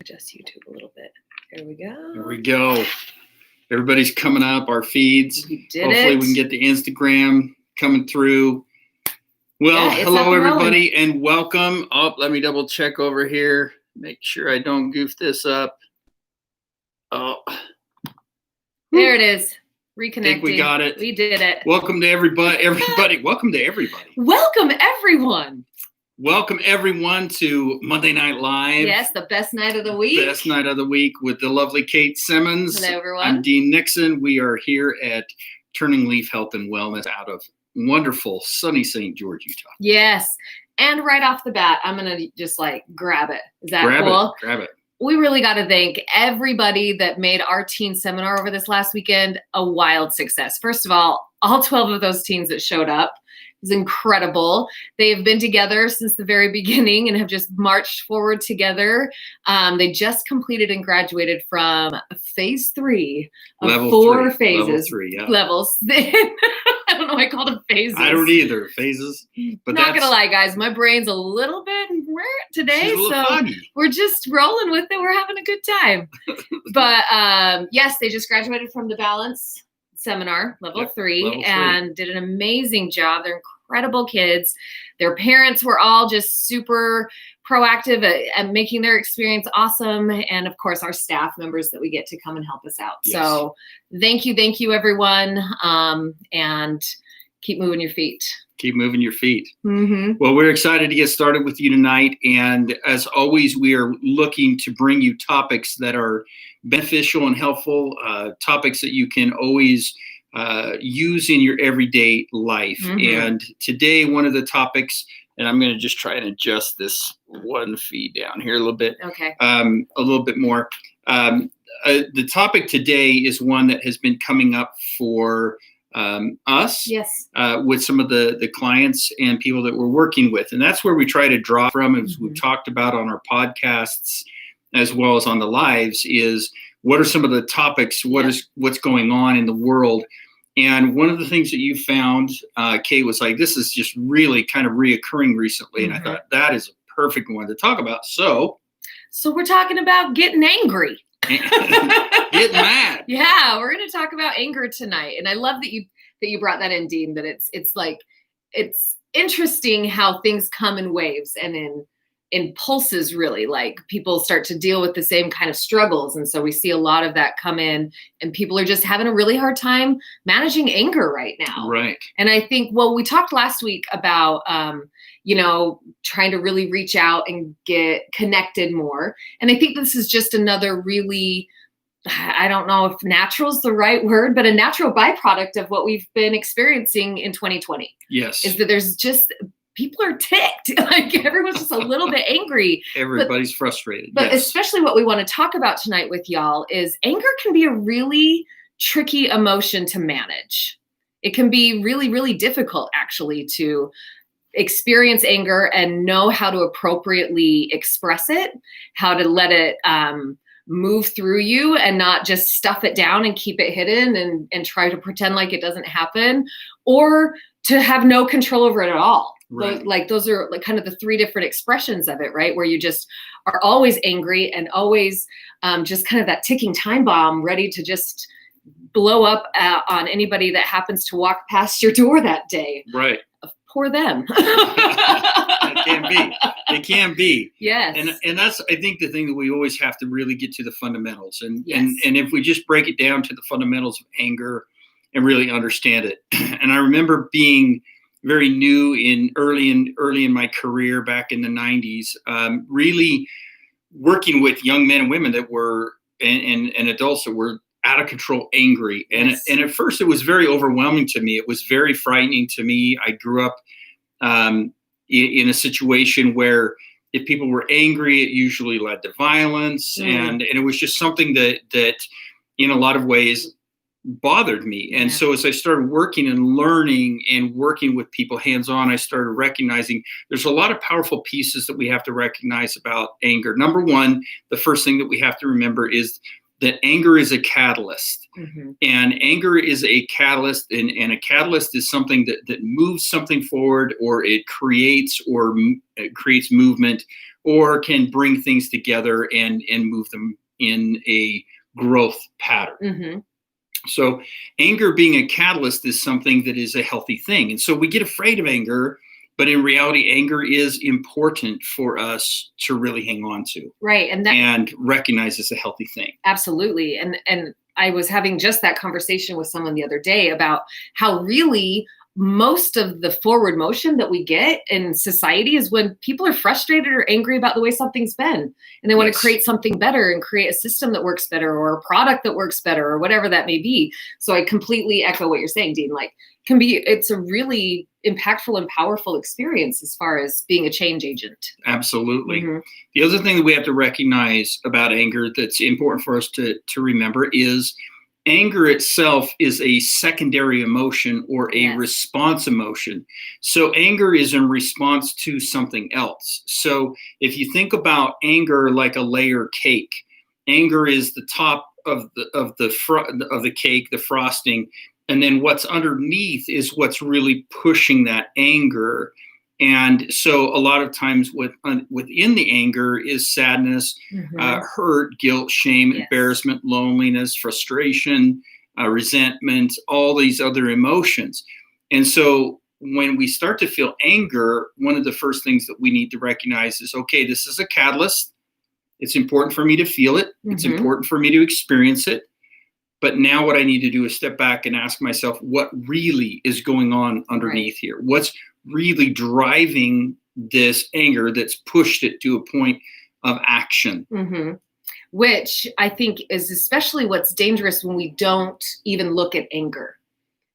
adjust YouTube a little bit. There we go. There we go. Everybody's coming up, our feeds. Hopefully we can get the Instagram coming through. Well, hello everybody and welcome. Oh, let me double check over here. Make sure I don't goof this up. Oh. There it is. Reconnecting. I think we got it. We did it. Welcome to everybody. Welcome to everybody. Welcome everyone. Welcome everyone to Monday Night Live. Yes, the best night of the week. Best night of the week with the lovely Kate Semmens. Hello everyone. I'm Dean Nixon. We are here at TurningLeaf Health and Wellness out of wonderful sunny St. George, Utah. Yes. And right off the bat, I'm going to just grab it. Is that cool? Grab it. We really got to thank everybody that made our teen seminar over this last weekend a wild success. First of all 12 of those teens that showed up is incredible. They've been together since the very beginning and have just marched forward together. They just completed and graduated from phase 3 of Level 4 3. phases. Level 3, yeah. Levels. I don't know why I called them phases. I don't either. Phases. But not gonna lie, guys, my brain's a little bit today, so foggy. We're just rolling with it. We're having a good time. But yes, they just graduated from the Balance Seminar, level 3, and did an amazing job. They're incredible kids. Their parents were all just super proactive at making their experience awesome. And of course, our staff members that we get to come and help us out. Yes. So thank you, everyone. And keep moving your feet. Keep moving your feet. Mm-hmm. Well, we're excited to get started with you tonight. And as always, we are looking to bring you topics that are beneficial and helpful, topics that you can always use in your everyday life. Mm-hmm. And today, one of the topics, and I'm going to just try and adjust this one feed down here a little bit. Okay. A little bit more. The topic today is one that has been coming up for us. Yes. With some of the clients and people that we're working with. And that's where we try to draw from, as we've talked about on our podcasts, as well as on the lives, is what are some of the topics, what's going on in the world. And one of the things that you found, Kate, was like, this is just really kind of reoccurring recently. And I thought that is a perfect one to talk about. So we're talking about getting angry. Get mad. Yeah, we're going to talk about anger tonight. And I love that you brought that in, Dean, that it's interesting how things come in waves and in pulses, really. Like people start to deal with the same kind of struggles. And so we see a lot of that come in, and people are just having a really hard time managing anger right now. Right. And I think, we talked last week about, trying to really reach out and get connected more. And I think this is just another really, I don't know if natural is the right word, but a natural byproduct of what we've been experiencing in 2020. Yes. Is that there's just, people are ticked. Like everyone's just a little bit angry. Everybody's frustrated. But especially what we want to talk about tonight with y'all is anger can be a really tricky emotion to manage. It can be really, really difficult actually to experience anger and know how to appropriately express it, how to let it move through you and not just stuff it down and keep it hidden and try to pretend like it doesn't happen, or to have no control over it at all. Right. Those are kind of the 3 different expressions of it, right? Where you just are always angry and always just kind of that ticking time bomb ready to just blow up on anybody that happens to walk past your door that day. Right. Poor them. It can be. Yes. And that's, I think, the thing that we always have to really get to the fundamentals. And if we just break it down to the fundamentals of anger and really understand it. And I remember being very new early in my career back in the 90s, really working with young men and women that were and adults that were out of control, angry. And at first it was very overwhelming to me. It was very frightening to me. I grew up in a situation where if people were angry, it usually led to violence. And it was just something that in a lot of ways bothered me. And so as I started working and learning and working with people hands-on, I started recognizing there's a lot of powerful pieces that we have to recognize about anger. Number one, the first thing that we have to remember is that anger is a catalyst. And anger is a catalyst, and a catalyst is something that moves something forward, or it creates movement, or can bring things together and move them in a growth pattern. Mm-hmm. So anger being a catalyst is something that is a healthy thing. And so we get afraid of anger, but in reality, anger is important for us to really hang on to. Right. And recognize as a healthy thing. Absolutely. And I was having just that conversation with someone the other day about how really most of the forward motion that we get in society is when people are frustrated or angry about the way something's been, and they want to create something better and create a system that works better or a product that works better or whatever that may be. So I completely echo what you're saying, Dean. Like, it's a really impactful and powerful experience as far as being a change agent. Absolutely. Mm-hmm. The other thing that we have to recognize about anger that's important for us to remember is anger itself is a secondary emotion or a response emotion. So anger is in response to something else. So if you think about anger like a layer cake, anger is the top of the cake, the frosting, and then what's underneath is what's really pushing that anger. And so a lot of times within the anger is sadness, hurt, guilt, shame, embarrassment, loneliness, frustration, resentment, all these other emotions. And so when we start to feel anger, one of the first things that we need to recognize is, okay, this is a catalyst. It's important for me to feel it. Mm-hmm. It's important for me to experience it. But now what I need to do is step back and ask myself, what really is going on underneath here? What's really driving this anger that's pushed it to a point of action? Mm-hmm. Which I think is especially what's dangerous when we don't even look at anger,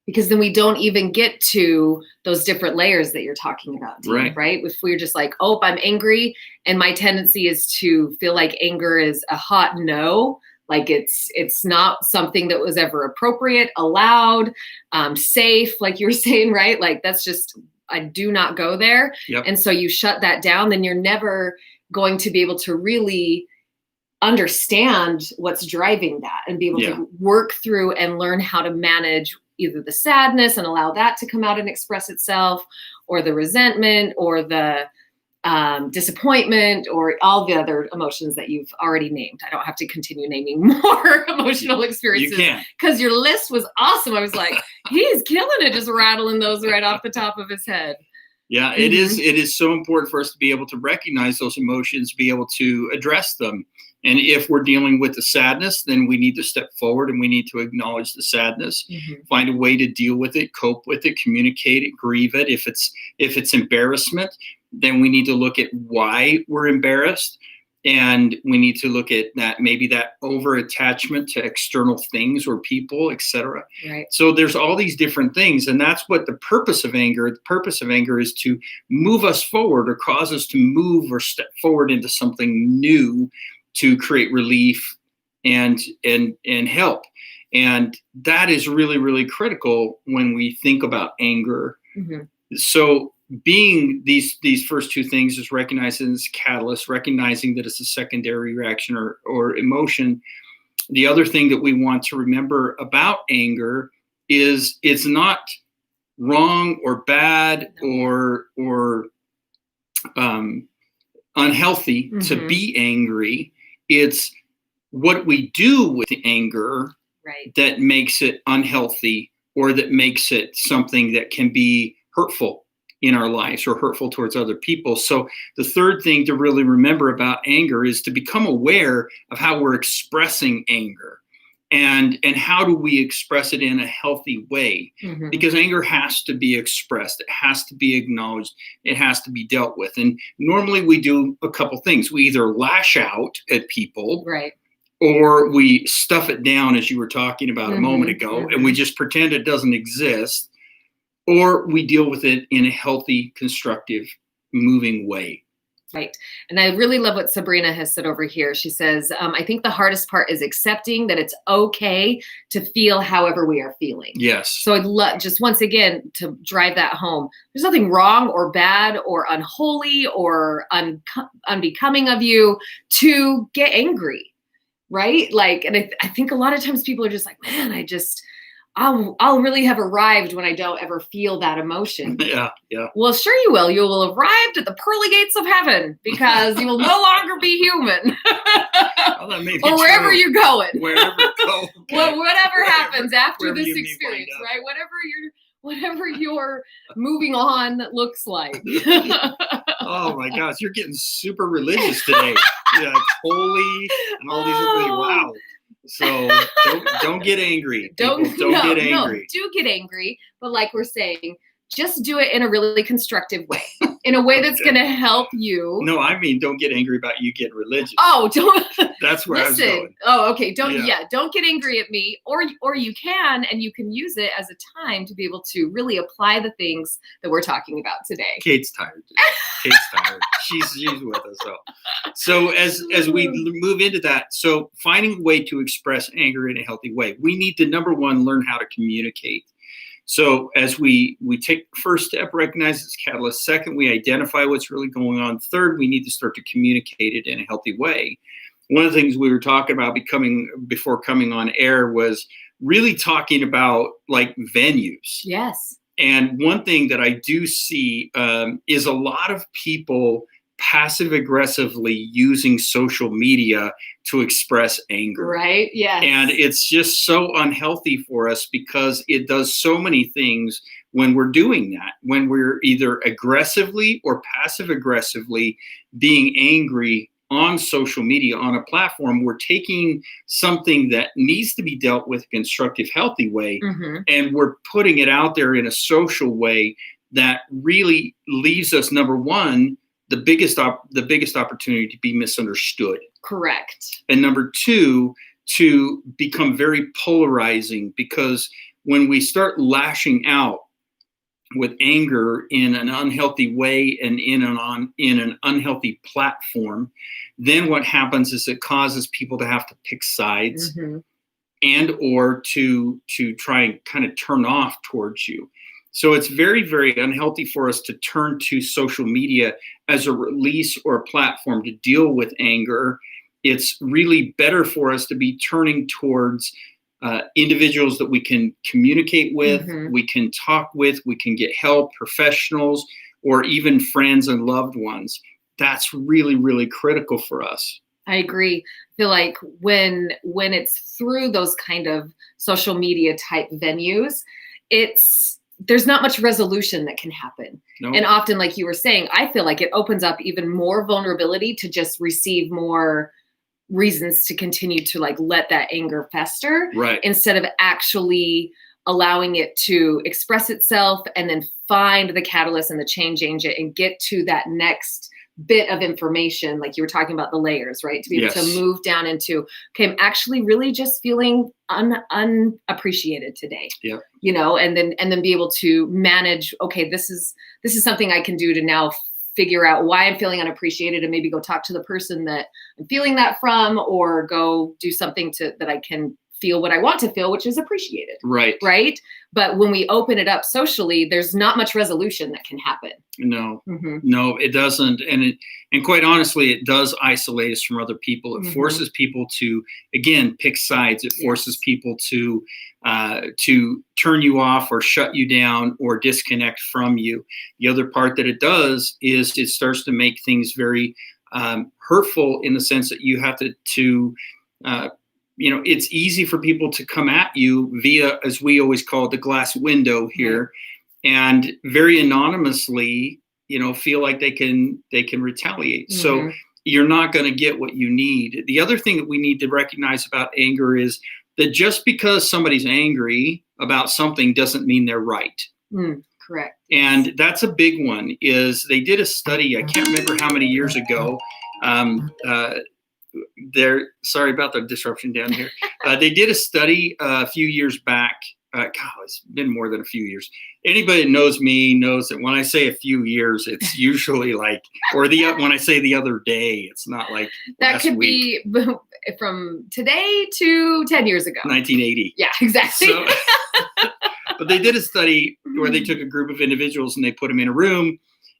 because then we don't even get to those different layers that you're talking about, Dean, right? If we're just like, oh, I'm angry, and my tendency is to feel like anger is a hot no. Like it's not something that was ever appropriate, allowed, safe, like you were saying, right? Like that's just, I do not go there. Yep. And so you shut that down, then you're never going to be able to really understand what's driving that and be able to work through and learn how to manage either the sadness and allow that to come out and express itself, or the resentment, or the disappointment, or all the other emotions that you've already named. I don't have to continue naming more emotional experiences because your list was awesome. I was like, he's killing it, just rattling those right off the top of his head. Yeah, it is. It is so important for us to be able to recognize those emotions, be able to address them. And if we're dealing with the sadness, then we need to step forward and we need to acknowledge the sadness, find a way to deal with it, cope with it, communicate it, grieve it. If it's embarrassment, then we need to look at why we're embarrassed. And we need to look at that, maybe that over attachment to external things or people, etc. Right. So there's all these different things. And that's what the purpose of anger is, to move us forward or cause us to move or step forward into something new, to create relief and help. And that is really, really critical when we think about anger. Mm-hmm. So being these first two things is recognizing this catalyst, recognizing that it's a secondary reaction or emotion. The other thing that we want to remember about anger is it's not wrong or bad or unhealthy to be angry. It's what we do with the anger that makes it unhealthy, or that makes it something that can be hurtful in our lives or hurtful towards other people. So the third thing to really remember about anger is to become aware of how we're expressing anger, and how do we express it in a healthy way, because anger has to be expressed. It has to be acknowledged. It has to be dealt with. And normally we do a couple things. We either lash out at people, or we stuff it down, as you were talking about a moment ago, and we just pretend it doesn't exist, or we deal with it in a healthy, constructive, moving way. Right. And I really love what Sabrina has said over here. She says, I think the hardest part is accepting that it's okay to feel however we are feeling. Yes. So I'd love, just once again, to drive that home. There's nothing wrong or bad or unholy or unbecoming of you to get angry. Right. Like, and I think a lot of times people are just like, man, I'll really have arrived when I don't ever feel that emotion. Yeah. Well, sure you will. You will have arrived at the pearly gates of heaven because you will no longer be human. Well, that may be or wherever true. you're going. Wherever go. Okay. Well, whatever happens after wherever this you may experience, wind up. right? Whatever your moving on looks like. Oh my gosh, you're getting super religious today. Yeah, holy and all these other things. Wow. So don't get angry. Don't get angry. No, do get angry, but like we're saying, just do it in a really constructive way, in a way that's going to help you. No, I mean, don't get angry about you getting religious. Oh, don't. That's where I was going. Oh, okay. Don't get angry at me, or you can, and you can use it as a time to be able to really apply the things that we're talking about today. Kate's tired. Kate's tired. She's with us. So as we move into that, so finding a way to express anger in a healthy way, we need to, number one, learn how to communicate. So as we take the first step, recognize its catalyst. Second, we identify what's really going on. Third, we need to start to communicate it in a healthy way. One of the things we were talking about before coming on air was really talking about like venues. Yes. And one thing that I do see is a lot of people passive aggressively using social media to express anger. Right. Yes. And it's just so unhealthy for us because it does so many things when we're doing that, when we're either aggressively or passive aggressively being angry on social media, on a platform. We're taking something that needs to be dealt with in a constructive, healthy way, and we're putting it out there in a social way that really leaves us, number one, the biggest opportunity to be misunderstood. Correct. And number two, to become very polarizing, because when we start lashing out with anger in an unhealthy way and in an unhealthy platform, then what happens is it causes people to have to pick sides and or to try and kind of turn off towards you. So it's very, very unhealthy for us to turn to social media as a release or a platform to deal with anger. It's really better for us to be turning towards individuals that we can communicate with, we can talk with, we can get help, professionals, or even friends and loved ones. That's really, really critical for us. I agree. I feel like when it's through those kind of social media type venues, there's not much resolution that can happen. Nope. And often, like you were saying, I feel like it opens up even more vulnerability to just receive more reasons to continue to like let that anger fester, right, instead of actually allowing it to express itself and then find the catalyst and the change agent and get to that next bit of information, like you were talking about the layers, right? To be able to move down into, okay, I'm actually really just feeling unappreciated today. Yeah. You know, and then be able to manage, okay, this is something I can do to now figure out why I'm feeling unappreciated, and maybe go talk to the person that I'm feeling that from, or go do something that I can feel what I want to feel, which is appreciated. Right. Right. But when we open it up socially, there's not much resolution that can happen. No, no, it doesn't. And quite honestly, it does isolate us from other people. It forces people to, again, pick sides. It forces people to turn you off or shut you down or disconnect from you. The other part that it does is it starts to make things very hurtful, in the sense that you have to it's easy for people to come at you via, as we always call it, the glass window here, and very anonymously, feel like they can retaliate. So you're not going to get what you need. The other thing that we need to recognize about anger is that just because somebody's angry about something doesn't mean they're right. Correct. And that's a big one. Is they did a study, I can't remember how many years ago. Sorry about the disruption down here. They did a study a few years back. It's been more than a few years. Anybody that knows me knows that when I say a few years, it's usually like, or when I say the other day, it's not like that last could week. Be from today to 10 years ago. 1980. Yeah, exactly. So, but they did a study where they took a group of individuals and they put them in a room,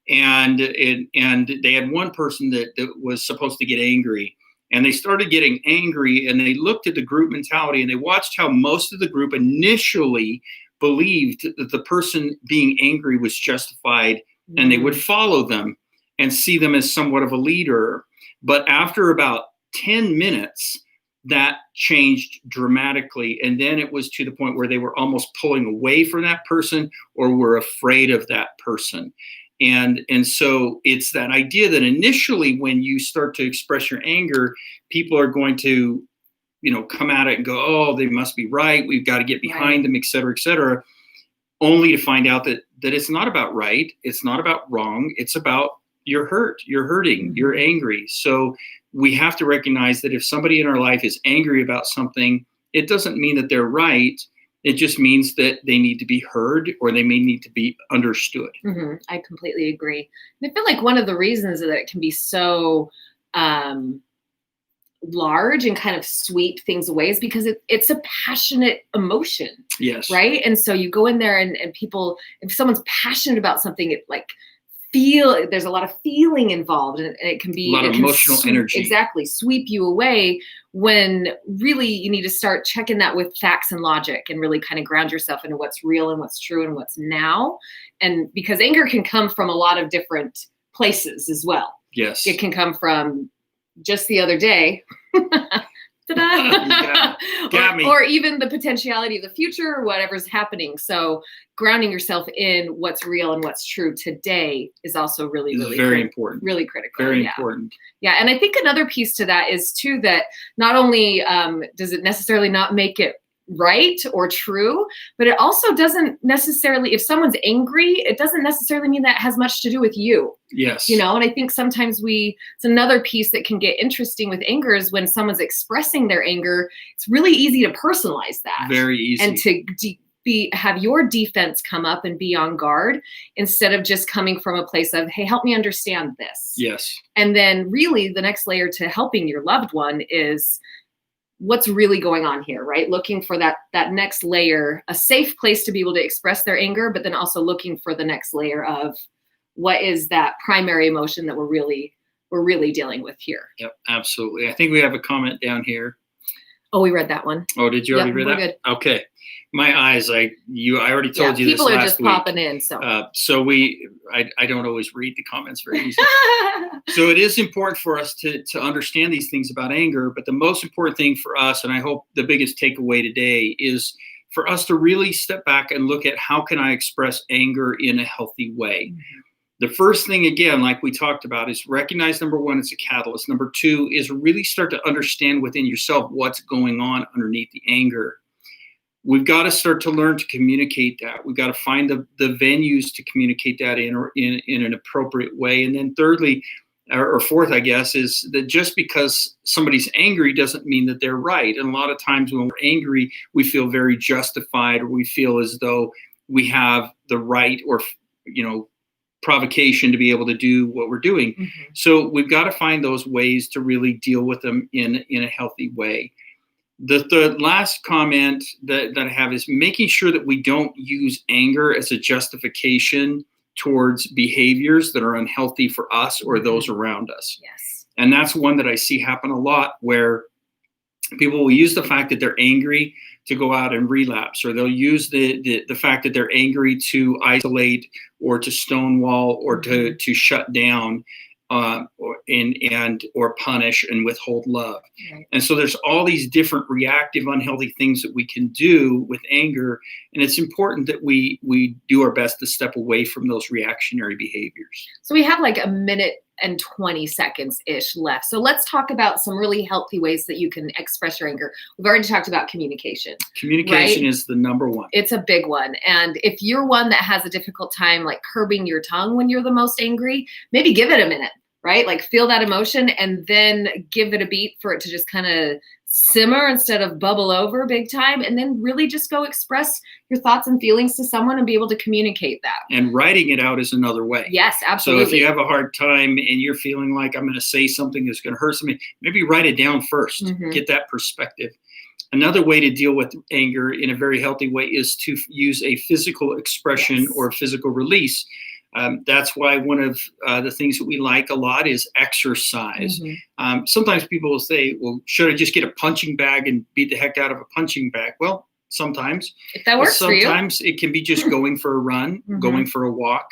and they had one person that was supposed to get angry. And they started getting angry, and they looked at the group mentality, and they watched how most of the group initially believed that the person being angry was justified, and they would follow them and see them as somewhat of a leader. But after about 10 minutes, that changed dramatically. And then it was to the point where they were almost pulling away from that person or were afraid of that person. And so it's that idea that initially when you start to express your anger, people are going to, come at it and go, oh, they must be right. We've got to get behind them, et cetera, only to find out that it's not about right. It's not about wrong. It's about you're hurt, you're hurting, you're angry. So we have to recognize that if somebody in our life is angry about something, it doesn't mean that they're right. It just means that they need to be heard, or they may need to be understood. I completely agree. And I feel like one of the reasons that it can be so large and kind of sweep things away is because it's a passionate emotion. Yes. Right. And so you go in there and people, if someone's passionate about something, it there's a lot of feeling involved, and it can be a lot of emotional energy. Exactly. Sweep you away, when really you need to start checking that with facts and logic and really kind of ground yourself into what's real and what's true and what's now. And because anger can come from a lot of different places as well. Yes. It can come from just the other day. Yeah, got me. Or even the potentiality of the future or whatever's happening. So grounding yourself in what's real and what's true today is also really very important. Really critical. Very important. Yeah. And I think another piece to that is too, that not only does it necessarily not make it right or true, but it also doesn't necessarily, if someone's angry, it doesn't necessarily mean that has much to do with you. Yes. And I think sometimes it's another piece that can get interesting with anger is when someone's expressing their anger, it's really easy to personalize that. Very easy. And to have your defense come up and be on guard instead of just coming from a place of, hey, help me understand this. Yes. And then really the next layer to helping your loved one is what's really going on here, right? Looking for that next layer, a safe place to be able to express their anger, but then also looking for the next layer of what is that primary emotion that we're really dealling with here. Yep, absolutely. I think we have a comment down here. Oh, we read that one. Oh, did you already read that? Good. Okay. My eyes, I already told you this last week. People are just popping in. So I don't always read the comments very easily. So it is important for us to understand these things about anger, but the most important thing for us, and I hope the biggest takeaway today, is for us to really step back and look at how can I express anger in a healthy way. The first thing, again, like we talked about, is recognize, number one, it's a catalyst. Number two is really start to understand within yourself what's going on underneath the anger. We've got to start to learn to communicate that. We've got to find the venues to communicate that in an appropriate way. And then thirdly, or fourth, I guess, is that just because somebody's angry doesn't mean that they're right. And a lot of times when we're angry, we feel very justified, or we feel as though we have the right or, provocation to be able to do what we're doing. So we've got to find those ways to really deal with them in a healthy way. The last comment that I have is making sure that we don't use anger as a justification towards behaviors that are unhealthy for us or those around us. Yes. And that's one that I see happen a lot, where people will use the fact that they're angry to go out and relapse, or they'll use the fact that they're angry to isolate or to stonewall or to shut down or punish and withhold love. Right. And so there's all these different reactive, unhealthy things that we can do with anger. And it's important that we do our best to step away from those reactionary behaviors. So we have like a minute and 20 seconds-ish left. So let's talk about some really healthy ways that you can express your anger. We've already talked about communication. Communication is the number one. It's a big one. And if you're one that has a difficult time like curbing your tongue when you're the most angry, maybe give it a minute, right? Like feel that emotion and then give it a beat for it to just kind of simmer instead of bubble over big time, and then really just go express your thoughts and feelings to someone and be able to communicate that. And writing it out is another way. Yes, absolutely. So if you have a hard time and you're feeling like I'm going to say something that's going to hurt somebody, maybe write it down first, get that perspective. Another way to deal with anger in a very healthy way is to use a physical expression or physical release. That's why one of the things that we like a lot is exercise. Sometimes people will say, well, should I just get a punching bag and beat the heck out of a punching bag? Well, sometimes. If that works for you. Sometimes it can be just going for a run, going for a walk.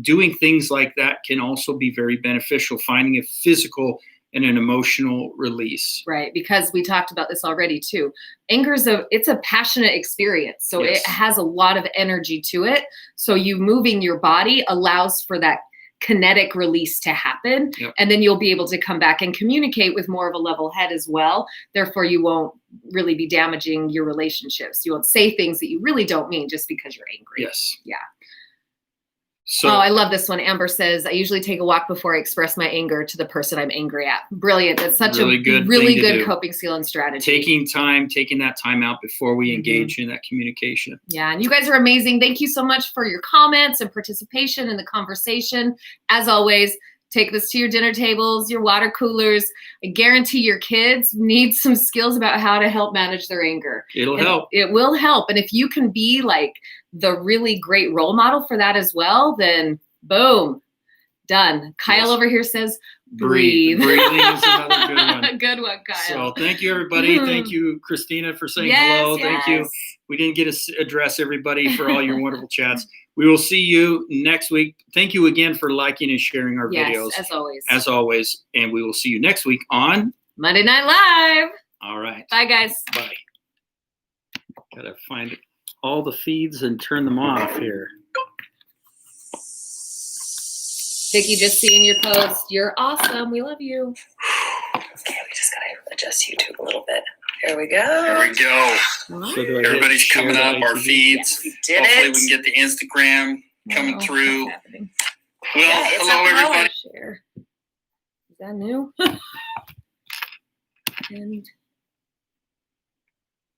Doing things like that can also be very beneficial, finding a physical and an emotional release. Right, because we talked about this already too. Anger it's a passionate experience. So it has a lot of energy to it. So you moving your body allows for that kinetic release to happen. And then you'll be able to come back and communicate with more of a level head as well. Therefore, you won't really be damaging your relationships. You won't say things that you really don't mean just because you're angry. Yes. Yeah. So, I love this one. Amber says, I usually take a walk before I express my anger to the person I'm angry at. Brilliant. That's such really a really good coping skill and strategy. Taking that time out before we engage in that communication. Yeah. And you guys are amazing. Thank you so much for your comments and participation in the conversation. As always, take this to your dinner tables, your water coolers. I guarantee your kids need some skills about how to help manage their anger. It'll help. It will help. And if you can be like the really great role model for that as well, then boom, done. Kyle over here says, breathe. Breathing is another good one. Good one, Kyle. So thank you, everybody. Thank you, Christina, for saying hello. Thank you. We didn't get to address everybody for all your wonderful chats. We will see you next week. Thank you again for liking and sharing our videos. As always. As always. And we will see you next week on Monday Night Live. All right. Bye, guys. Bye. Gotta find all the feeds and turn them off here. Vicky, just seeing your post. You're awesome. We love you. Okay, we just gotta adjust YouTube a little bit. There we go. There we go. So Everybody's coming up, our feeds. Yes, we did Hopefully it. we can get the Instagram coming through. What's happening? Well, Yeah, it's hello, a power everybody. Share. Is that new? And